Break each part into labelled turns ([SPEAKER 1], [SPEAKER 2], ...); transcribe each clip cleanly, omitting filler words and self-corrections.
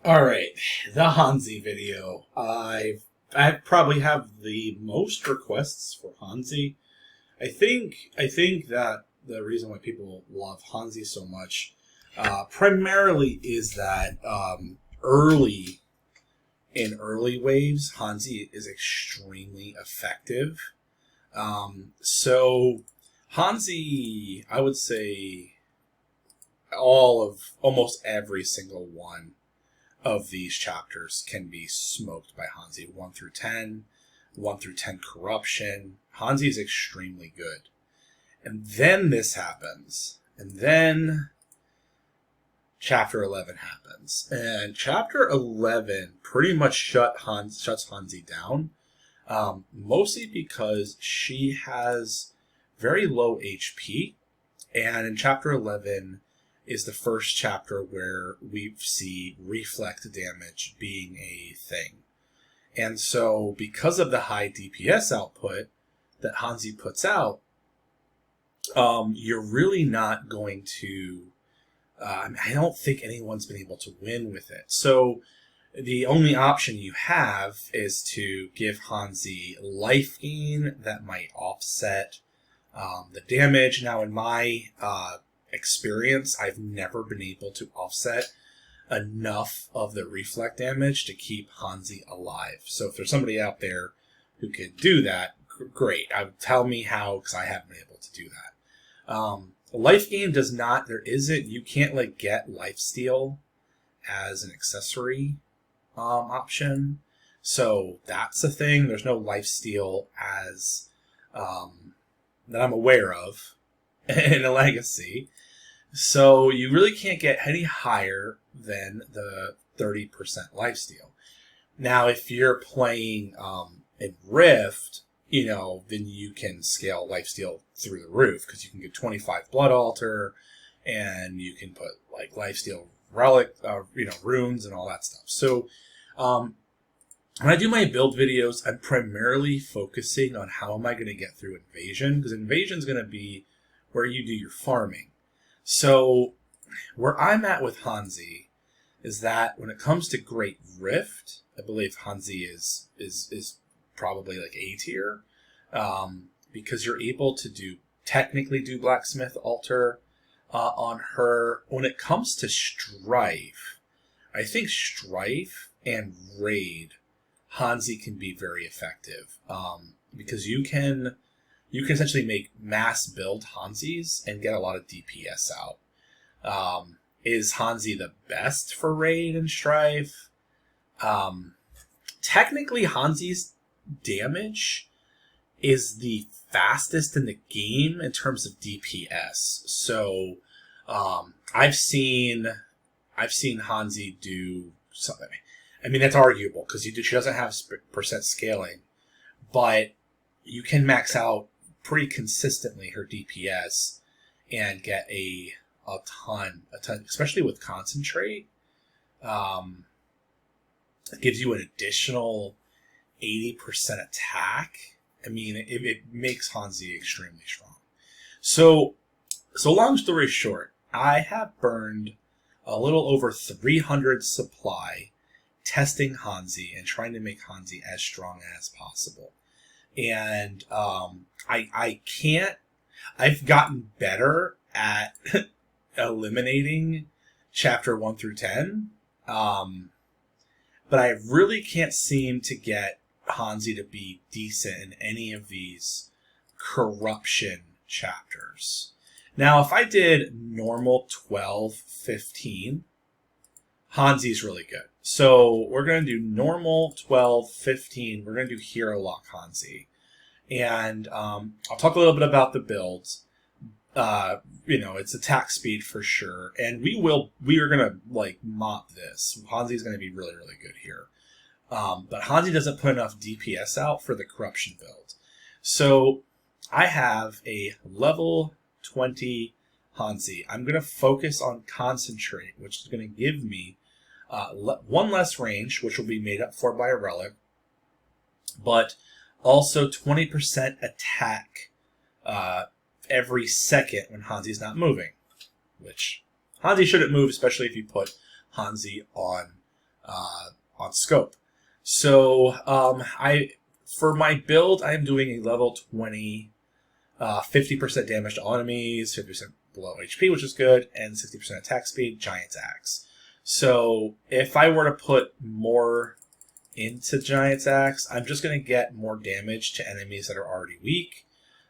[SPEAKER 1] All right, the Hansi video. I probably have the most requests for Hansi. I think that the reason why people love Hansi so much, primarily is that early in early waves, Hansi is extremely effective. So Hansi, I would say almost every single one of these chapters can be smoked by Hansi. 1 through 10, 1 through 10 corruption. Hansi is extremely good. And then this happens. And then chapter 11 happens. And chapter 11 pretty much shuts Hansi down. Mostly because she has very low HP. And in chapter 11 is the first chapter where we see reflect damage being a thing. And so because of the high DPS output that Hansi puts out, you're really not going to... I don't think anyone's been able to win with it. So the only option you have is to give Hansi life gain that might offset the damage. Now, in my experience, I've never been able to offset enough of the reflect damage to keep Hansi alive. So if there's somebody out there who could do that, great. Tell me how, because I haven't been able to do that. Life gain does not, you can't get lifesteal as an accessory option. So that's a thing. There's no lifesteal as that I'm aware of in a legacy. So you really can't get any higher than the 30% lifesteal. Now, if you're playing in Rift, then you can scale lifesteal through the roof, because you can get 25 Blood Altar, and you can put lifesteal relic, runes and all that stuff. So when I do my build videos, I'm primarily focusing on how am I going to get through Invasion, because Invasion is going to be where you do your farming. So where I'm at with Hansi is that when it comes to Great Rift, I believe Hansi is probably A tier, because you're able to technically do Blacksmith Altar on her. When it comes to Strife, I think Strife and Raid, Hansi can be very effective, because you can essentially make mass build Hansis and get a lot of DPS out. Is Hansi the best for Raid and Strife? Technically, Hansi's damage is the fastest in the game in terms of DPS. So I've seen Hansi do something. I mean, that's arguable because she doesn't have percent scaling, but you can max out pretty consistently her DPS and get a ton, especially with Concentrate. It gives you an additional 80% attack. I mean, it makes Hansi extremely strong. So long story short, I have burned a little over 300 supply testing Hansi and trying to make Hansi as strong as possible. And I've gotten better at eliminating chapter 1 through 10. But I really can't seem to get Hansi to be decent in any of these corruption chapters. Now, if I did normal 12, 15, Hansi's really good. So we're going to do normal 12, 15. We're going to do Hero Lock Hansi. And I'll talk a little bit about the builds. It's attack speed for sure. And we are going to mop this. Hansi's going to be really, really good here. But Hansi doesn't put enough DPS out for the corruption build. So I have a level 20 Hansi. I'm going to focus on Concentrate, which is going to give me one less range, which will be made up for by a relic, but also 20% attack every second when Hansi's not moving, which Hansi shouldn't move, especially if you put Hansi on on scope. So for my build, I am doing a level 20, 50% damage to all enemies, 50% below HP, which is good, and 60% attack speed, Giant's Axe. So if I were to put more into Giant's Axe, I'm just going to get more damage to enemies that are already weak.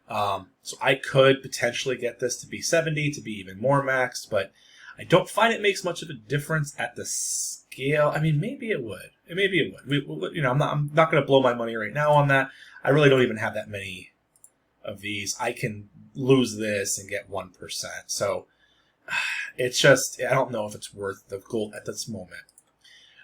[SPEAKER 1] So I could potentially get this to be 70, to be even more maxed, but I don't find it makes much of a difference at the scale. I mean, maybe it would. Maybe it would. I'm not going to blow my money right now on that. I really don't even have that many of these. I can lose this and get 1%. So it's just, I don't know if it's worth the gold at this moment.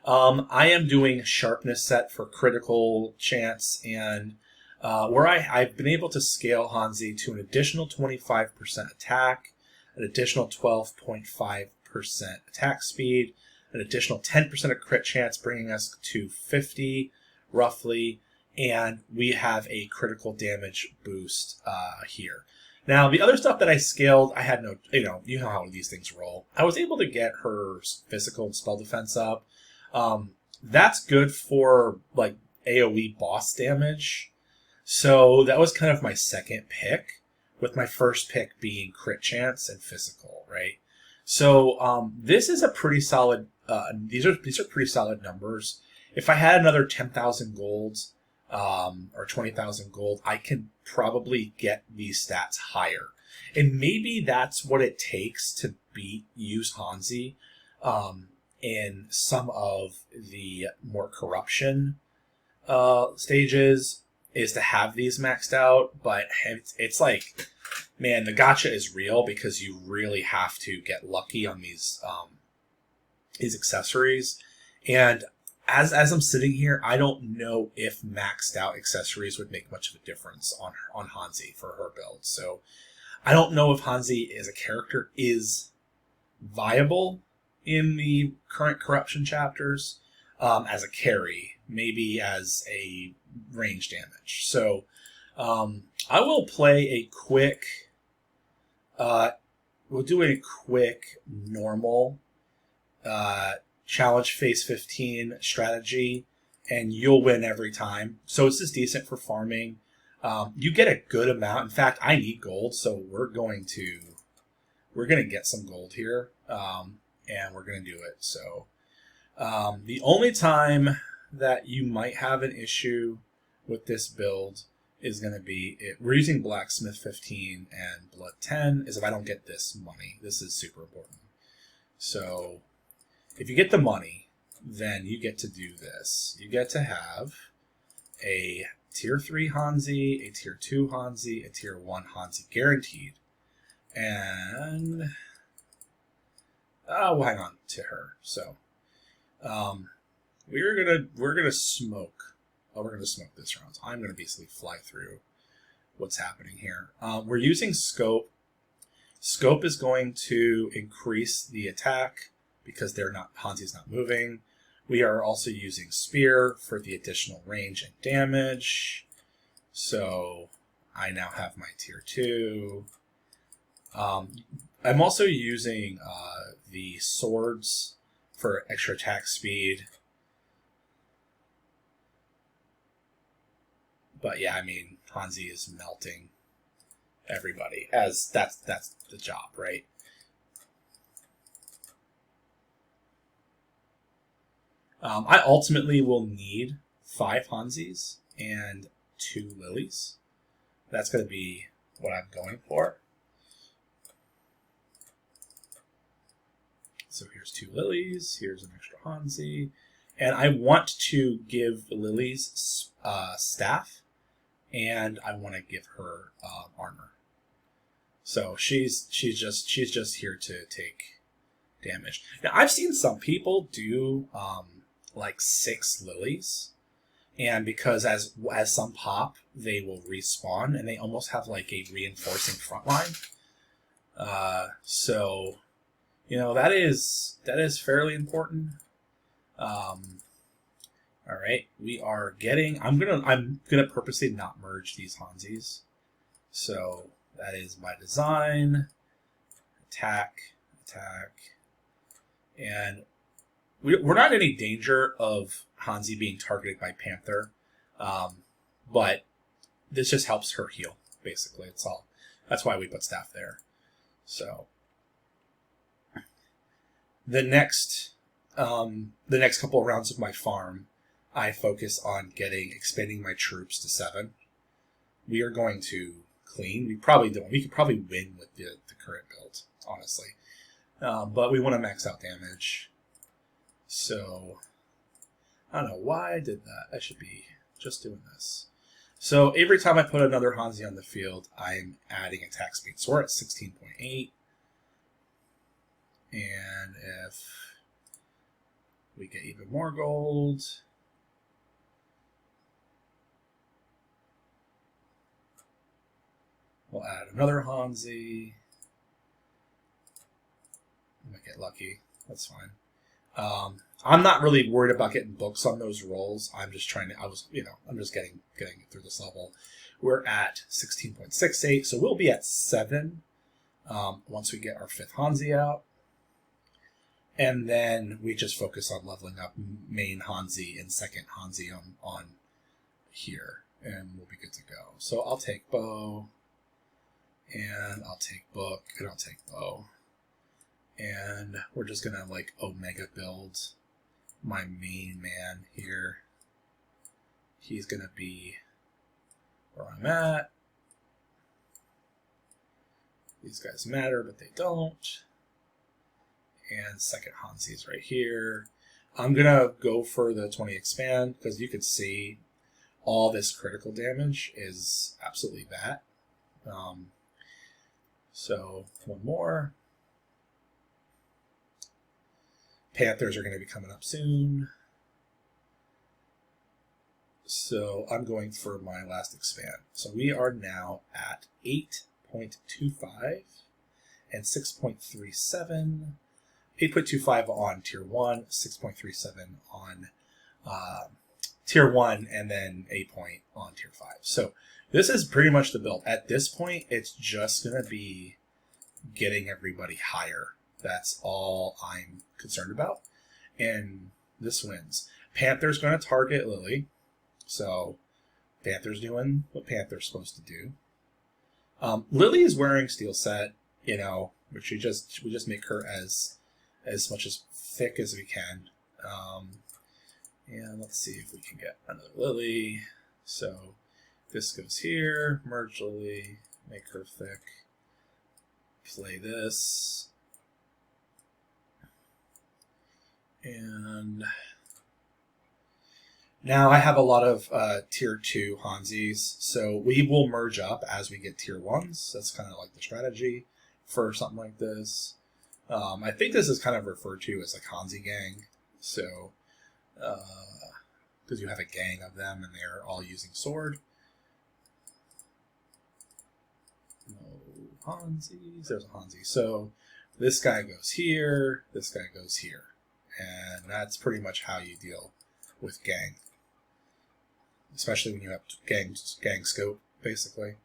[SPEAKER 1] I am doing sharpness set for critical chance, and where I've been able to scale Hansi to an additional 25% attack, an additional 12.5% attack speed, an additional 10% of crit chance, bringing us to 50 roughly, and we have a critical damage boost here. Now, the other stuff that I scaled, I had no, you know how these things roll. I was able to get her physical and spell defense up. That's good for like AoE boss damage. So that was kind of my second pick, with my first pick being crit chance and physical, right? So this is a pretty solid. These are pretty solid numbers. If I had another 10,000 gold or 20,000 gold, I can probably get these stats higher, and maybe that's what it takes to use Hansi in some of the more corruption stages, is to have these maxed out. But it's like, man, the gacha is real, because you really have to get lucky on these accessories. And as I'm sitting here, I don't know if maxed out accessories would make much of a difference on Hansi for her build. So I don't know if Hansi as a character is viable in the current corruption chapters as a carry, maybe as a range damage. So I will play a quick, we'll do a quick normal challenge phase 15 strategy, and you'll win every time. So it's just decent for farming. You get a good amount. In fact, I need gold, so we're going to get some gold here, and we're going to do it. So the only time that you might have an issue with this build is going to be, we're using Blacksmith 15 and Blood 10, is if I don't get this money. This is super important. So if you get the money, then you get to do this. You get to have a tier 3 Hansi, a tier 2 Hansi, a tier 1 Hansi guaranteed. And we'll hang on to her. So we're gonna smoke. We're gonna smoke this round. So I'm gonna basically fly through what's happening here. We're using scope. Scope is going to increase the attack because Hansi's not moving. We are also using spear for the additional range and damage. So I now have my tier 2. I'm also using the swords for extra attack speed. But yeah, I mean, Hansi is melting everybody, as that's the job, right? I ultimately will need 5 Hansis and 2 Lilies. That's going to be what I'm going for. So here's 2 Lilies, here's an extra Hansi, and I want to give Lily's staff, and I want to give her armor. So she's just here to take damage. Now I've seen some people do like 6 Lilies, and because as some pop, they will respawn, and they almost have like a reinforcing front line. So that is fairly important. All right, we are getting. I'm gonna purposely not merge these Hansis. So that is by design. Attack, and we're not in any danger of Hansi being targeted by Panther, but this just helps her heal, basically. It's all. That's why we put staff there. So the next couple of rounds of my farm, I focus on expanding my troops to 7. We are going to clean. We probably don't. We could probably win with the current build, honestly. But we want to max out damage. So I don't know why I did that. I should be just doing this. So every time I put another Hansi on the field, I'm adding attack speed. So we're at 16.8. And if we get even more gold, we'll add another Hansi. I might get lucky. That's fine. I'm not really worried about getting books on those rolls. I'm just trying to. I'm just getting through this level. We're at 16.68, so we'll be at 7 once we get our 5th Hansi out. And then we just focus on leveling up main Hansi and second Hansi on here, and we'll be good to go. So I'll take bow, and I'll take book, and I'll take bow. And we're just gonna like Omega build my main man here. He's gonna be where I'm at. These guys matter, but they don't. And second Hansi is right here. I'm gonna go for the 20 expand because you can see all this critical damage is absolutely bad. So one more. Panthers are going to be coming up soon. So I'm going for my last expand. So we are now at 8.25 and 6.37. 8.25 on tier 1, 6.37 on tier 1, and then 8 point on tier 5. So this is pretty much the build. At this point, it's just going to be getting everybody higher. That's all I'm concerned about. And this wins. Panther's going to target Lily. So Panther's doing what Panther's supposed to do. Lily is wearing steel set, which we just make her as much as thick as we can. And let's see if we can get another Lily. So this goes here, merge Lily, make her thick, play this. And now I have a lot of tier 2 Hansis, so we will merge up as we get tier 1s. That's kind of like the strategy for something like this. I think this is kind of referred to as like Hansi gang, so because you have a gang of them and they're all using sword. No Hansis, there's a Hansi. So this guy goes here, this guy goes here. And that's pretty much how you deal with gang. Especially when you have gang scope, basically.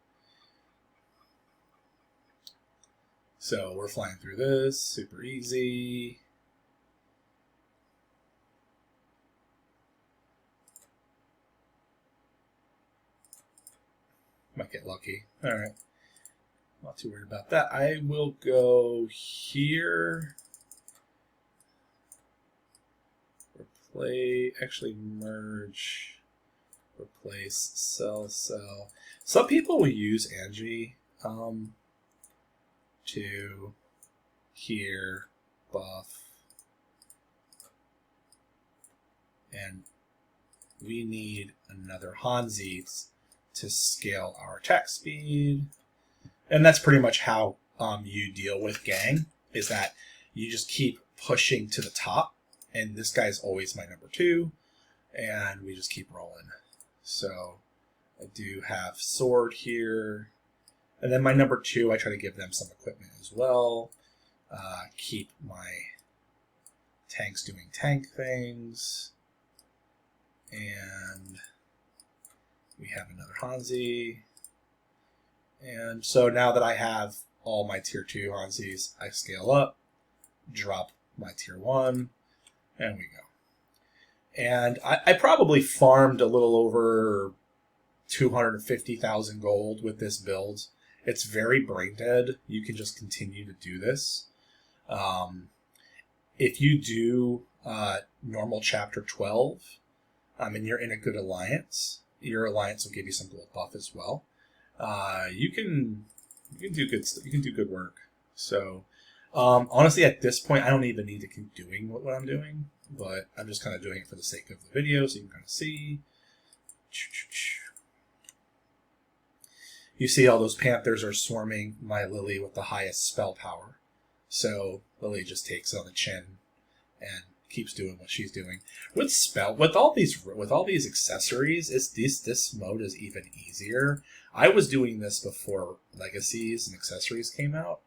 [SPEAKER 1] So we're flying through this, super easy. Might get lucky. Alright. Not too worried about that. I will go here. Actually merge, replace, sell. Some people will use Angie to here, buff, and we need another Hansi to scale our attack speed. And that's pretty much how you deal with gang, is that you just keep pushing to the top. And this guy's always my number 2, and we just keep rolling. So I do have sword here, and then my number 2, I try to give them some equipment as well. Keep my tanks doing tank things, and we have another Hansi. And so now that I have all my tier 2 Hansis, I scale up, drop my tier 1. There we go. And I probably farmed a little over 250,000 gold with this build. It's very brain dead. You can just continue to do this. If you do normal chapter 12, and you're in a good alliance, your alliance will give you some gold buff as well. You can do good. You can do good work. So honestly, at this point, I don't even need to keep doing what I'm doing, but I'm just kind of doing it for the sake of the video, so you can kind of see. You see all those panthers are swarming my Lily with the highest spell power. So Lily just takes it on the chin and keeps doing what she's doing. With all these accessories, this mode is even easier. I was doing this before legacies and accessories came out.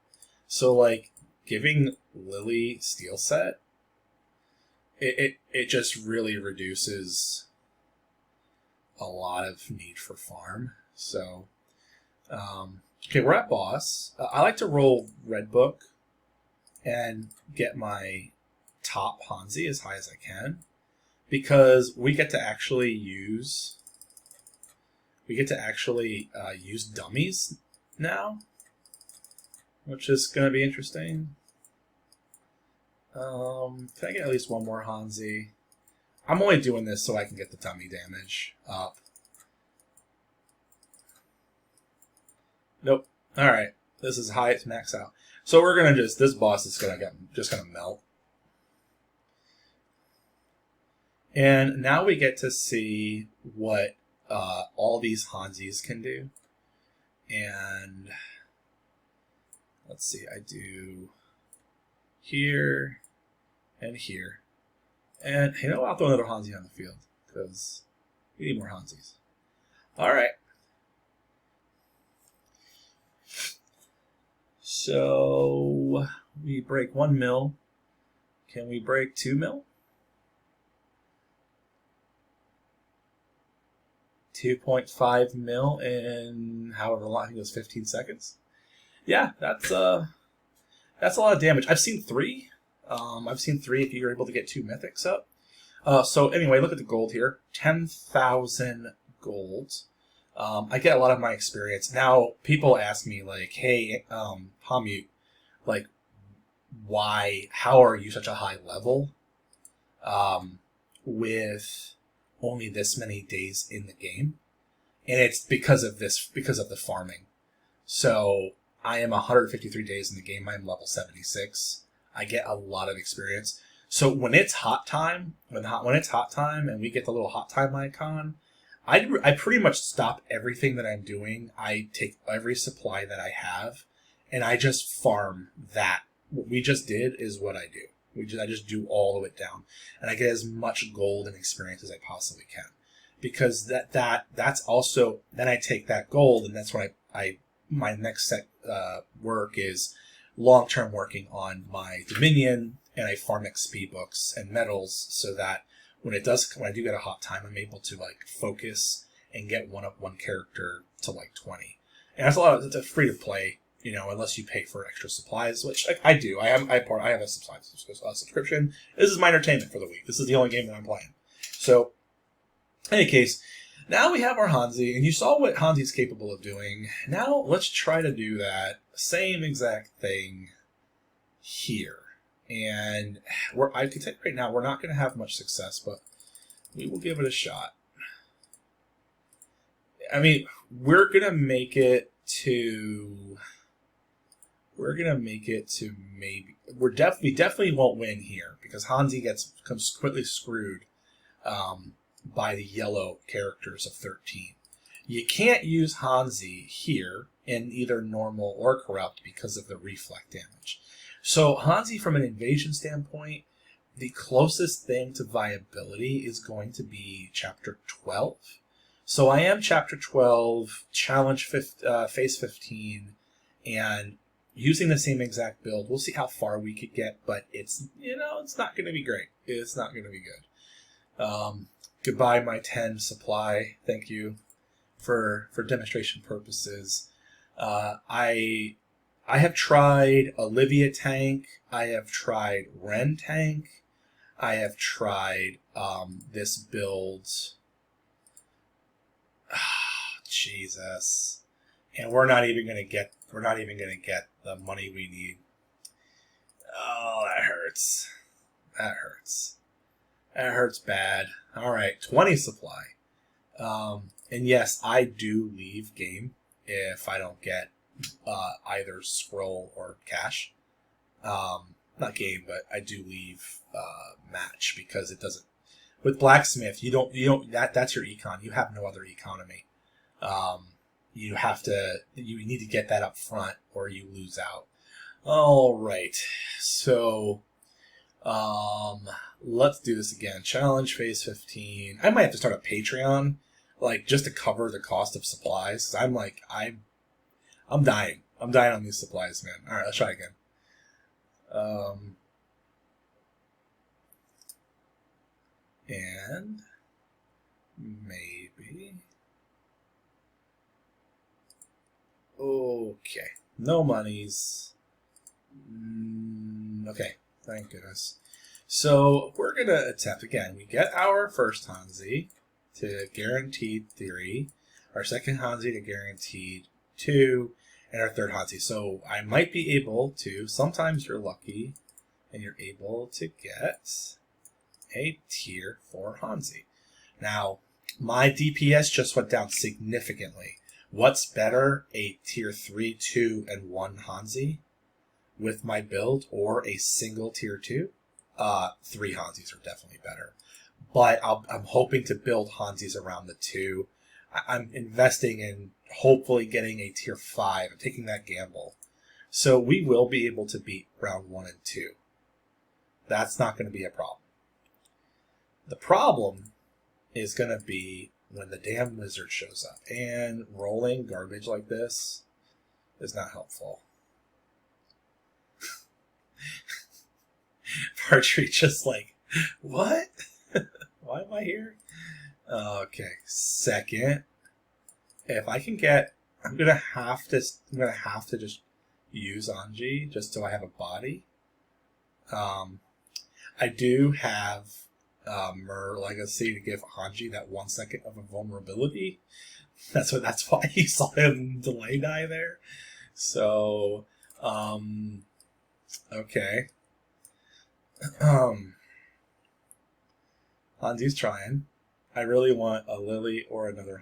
[SPEAKER 1] So like giving Lily steel set, it just really reduces a lot of need for farm. So okay, we're at boss. I like to roll red book and get my top Hansi as high as I can, because we get to actually use dummies now, which is going to be interesting. Can I get at least one more Hansi? I'm only doing this so I can get the dummy damage up. Nope. All right. This is high. It's max out. So we're gonna this boss is gonna melt. And now we get to see what all these Hansis can do. And let's see. I do here and here. And you know, I'll throw another Hansi on the field because we need more Hansis. All right. So we break 1 mil. Can we break 2 mil? 2.5 mil in however long, I think it was 15 seconds. Yeah, that's a lot of damage. I've seen 3. I've seen 3 if you're able to get 2 mythics up. So anyway, look at the gold here. 10,000 gold. I get a lot of my experience. Now, people ask me, like, hey, Hamut, like, how are you such a high level with only this many days in the game? And it's because of the farming. So, I am 153 days in the game. I'm level 76. I get a lot of experience. So, when it's hot time, and we get the little hot time icon, I pretty much stop everything that I'm doing. I take every supply that I have, and I just farm that. What we just did is what I do. I just do all of it down, and I get as much gold and experience as I possibly can. Because that's also, then I take that gold, and that's when my next set work is long-term working on my Dominion, and I farm XP books and medals so that when I do get a hot time, I'm able to like focus and get one character to like 20. And it's a free to play, you know, unless you pay for extra supplies, which I do. I have a subscription. This is my entertainment for the week. This is the only game that I'm playing. So, in any case, now we have our Hansi, and you saw what Hansi's capable of doing. Now let's try to do that same exact thing here. And I can tell you right now, we're not going to have much success, but we will give it a shot. I mean, we definitely won't win here because Hansi comes completely screwed by the yellow characters of 13. You can't use Hansi here in either normal or corrupt because of the reflect damage. So Hansi, from an invasion standpoint, the closest thing to viability is going to be Chapter 12. So I am Chapter 12, Challenge Phase 15, and using the same exact build. We'll see how far we could get, but it's not going to be great. It's not going to be good. Goodbye, my 10 supply. Thank you for demonstration purposes. I have tried Olivia tank. I have tried Ren tank. I have tried this build. Jesus. And we're not even gonna get the money we need. Oh, that hurts. That hurts. That hurts bad. Alright, 20 supply. And yes, I do leave game if I don't get either scroll or cash. Not game, but I do leave match because it doesn't. With blacksmith, you don't that's your econ. You have no other economy. You need to get that up front or you lose out. All right, so let's do this again. Challenge phase 15. I might have to start a Patreon, like just to cover the cost of supplies. 'Cause I'm dying. I'm dying on these supplies, man. All right, let's try again. And maybe. Okay, no monies. Okay, thank goodness. So we're gonna attempt again. We get our first Hansi to guaranteed 3, our second Hansi to guaranteed 2, and our third Hansi. So I might be able to. Sometimes you're lucky, and you're able to get a tier 4 Hansi. Now, my DPS just went down significantly. What's better, a tier 3, 2, and 1 Hansi with my build, or a single tier 2? 3 Hansis are definitely better. But I'm hoping to build Hansis around the 2. I'm investing in hopefully getting a tier 5. I'm taking that gamble. So we will be able to beat round 1 and 2. That's not going to be a problem. The problem is going to be when the damn lizard shows up. And rolling garbage like this is not helpful. Partridge just like, what? Why am I here? Okay, second. If I can get, I'm gonna have to just use Anji just so I have a body. I do have Mer Legacy to give Hanji that 1 second of a vulnerability. That's why you saw him delay die there. So, okay. Hansi's trying. I really want a Lily or another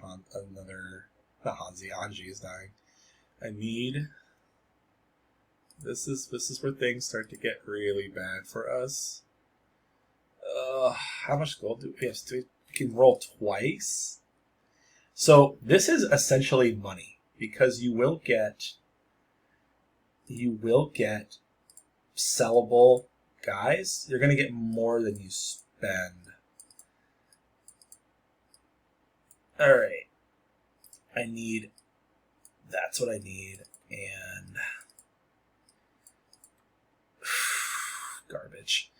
[SPEAKER 1] not Hansi. Anji is dying. I need. This is where things start to get really bad for us. How much gold do we have? We can roll twice. So this is essentially money because you will get sellable guys. You're gonna get more than you spend. All right. That's what I need, and garbage.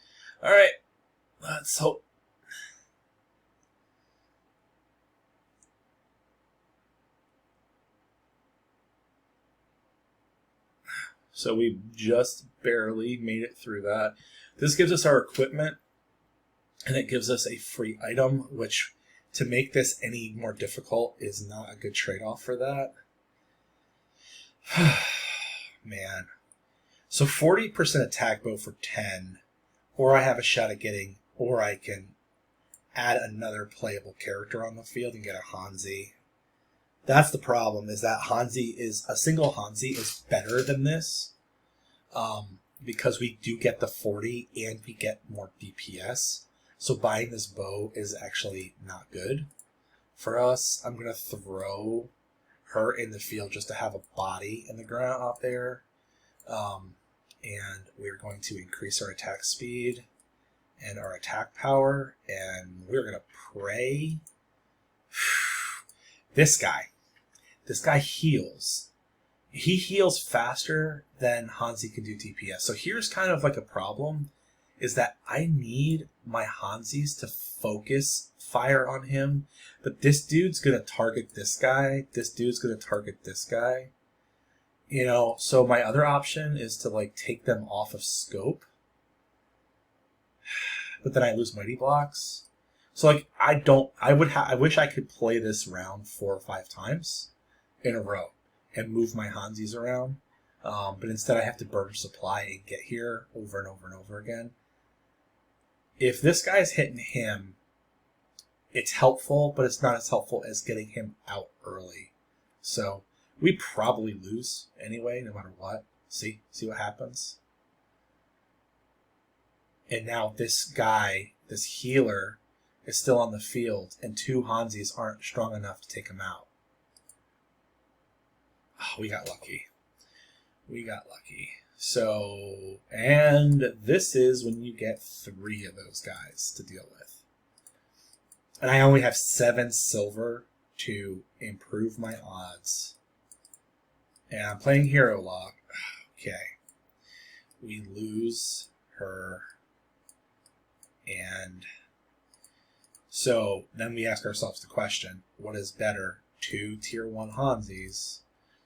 [SPEAKER 1] All right. Let's hope. So we just barely made it through that. This gives us our equipment, and it gives us a free item, which, to make this any more difficult, is not a good trade-off for that. Man. So 40% attack bow for 10, or I have a shot at getting, or I can add another playable character on the field and get a Hansi. That's the problem, is that a single Hansi is better than this, because we do get the 40 and we get more DPS. So buying this bow is actually not good for us. I'm going to throw her in the field just to have a body in the ground out there. And we're going to increase our attack speed and our attack power. And we're going to pray. This guy heals. He heals faster than Hansi can do DPS. So here's kind of like a problem, is that I need my Hansis to focus fire on him, but this dude's going to target this guy. This dude's going to target this guy. You know, so my other option is to like take them off of scope. but then I lose mighty blocks. So like I wish I could play this round 4 or 5 times in a row and move my Hansis around. But instead I have to burn supply and get here over and over and over again. If this guy's hitting him, it's helpful, but it's not as helpful as getting him out early. So we probably lose anyway, no matter what. See what happens. And now this guy, this healer, is still on the field, and 2 Hansis aren't strong enough to take him out. Oh, we got lucky. We got lucky. So, and this is when you get 3 of those guys to deal with. And I only have 7 silver to improve my odds. And I'm playing Hero Lock. Okay. We lose her. And so then we ask ourselves the question, what is better? 2 tier 1 Hansis.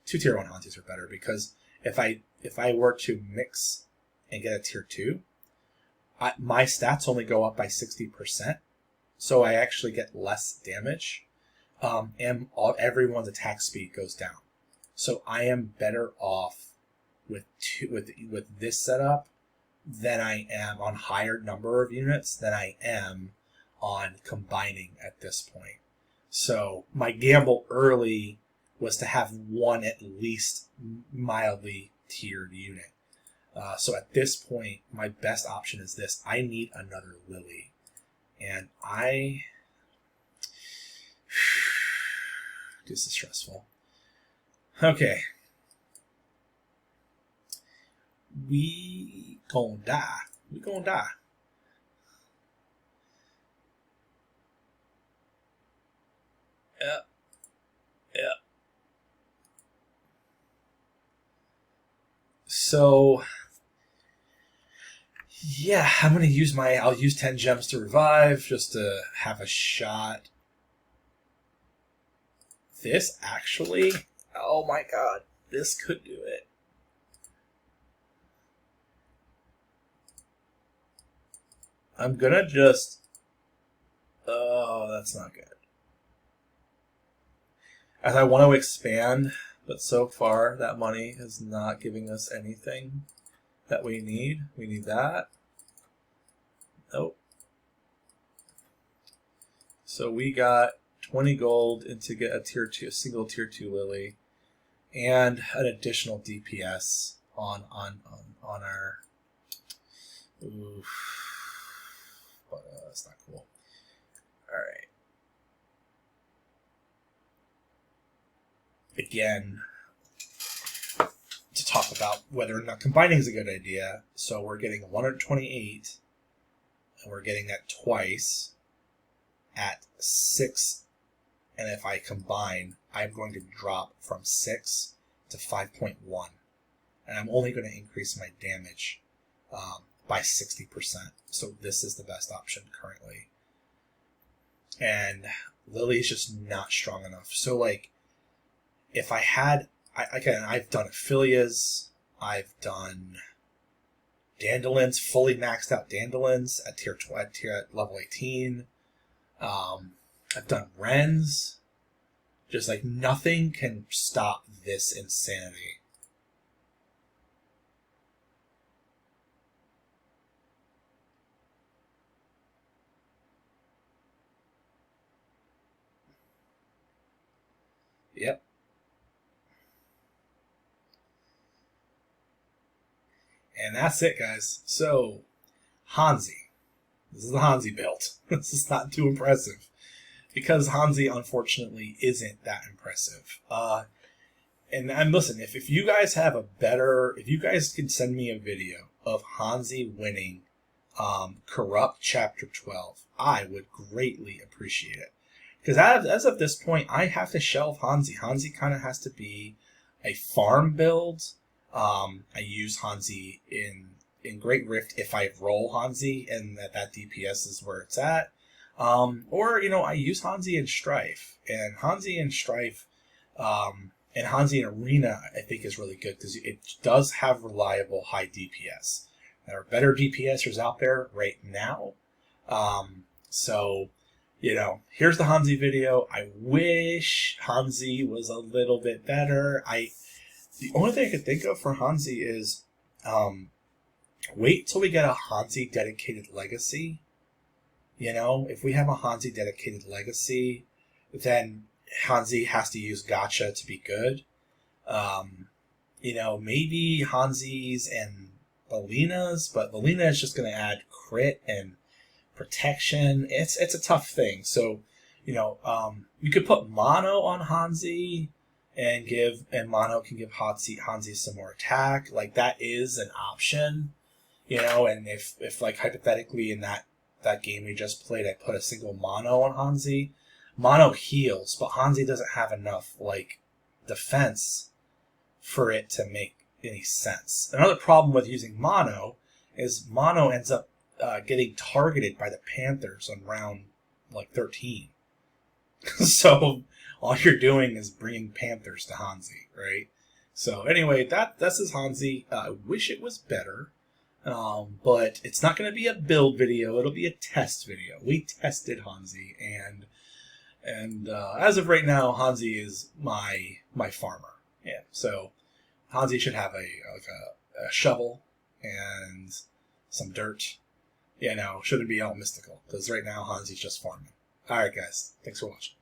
[SPEAKER 1] 2 tier 1 Hansis are better because if I were to mix and get a tier 2, my stats only go up by 60%. So I actually get less damage. And everyone's attack speed goes down. So I am better off with this setup than I am on higher number of units than I am on combining at this point. So my gamble early was to have 1 at least mildly tiered unit. So at this point, my best option is this. I need another Lily. And this is stressful. Okay. We gonna die. We gonna die. Yeah. So, yeah, I'm gonna use I'll use 10 gems to revive just to have a shot. This actually, oh my god, this could do it. I'm gonna just, oh, that's not good. As I want to expand, but so far that money is not giving us anything that we need. We need that. Nope. So we got 20 gold and to get a single tier 2 Lily, and an additional DPS on our. Oof. But that's not cool. All right. Again, to talk about whether or not combining is a good idea. So we're getting 128, and we're getting that twice at 6. And if I combine, I'm going to drop from 6 to 5.1. And I'm only going to increase my damage by 60%. So this is the best option currently. And Lily's just not strong enough. So like, if I had, I've done Aphelias, I've done Dandelions, fully maxed out Dandelions at at level 18. I've done Wrens. Just like nothing can stop this insanity. Yep. And that's it, guys. So, Hansi. This is the Hansi build. This is not too impressive. Because Hansi, unfortunately, isn't that impressive. And listen, if you guys have if you guys can send me a video of Hansi winning Corrupt Chapter 12, I would greatly appreciate it. Because as of this point, I have to shelve Hansi. Hansi kind of has to be a farm build. I use Hansi in Great Rift if I roll Hansi and that DPS is where it's at. Or, I use Hansi in Strife. And Hansi in Strife, and Hansi in Arena, I think is really good because it does have reliable high DPS. There are better DPSers out there right now, So, here's the Hansi video. I wish Hansi was a little bit better. The only thing I could think of for Hansi is wait till we get a Hansi dedicated legacy. If we have a Hansi dedicated legacy, then Hansi has to use Gacha to be good. Maybe Hansi's and Alina's, but Alina is just going to add crit and protection. It's a tough thing. So, you could put mono on Hansi and mono can give Hansi some more attack. Like, that is an option, and if like hypothetically in that game we just played, I put a single mono on Hansi. Mono heals, but Hansi doesn't have enough like defense for it to make any sense. Another problem with using mono is mono ends up getting targeted by the Panthers on round like 13. So all you're doing is bringing Panthers to Hansi, right? So anyway, that's his Hansi. I wish it was better. But it's not going to be a build video. It'll be a test video. We tested Hansi, and as of right now, Hansi is my farmer. Yeah. So Hansi should have a shovel and some dirt. Shouldn't be all mystical because right now Hansi's just farming. All right, guys. Thanks for watching.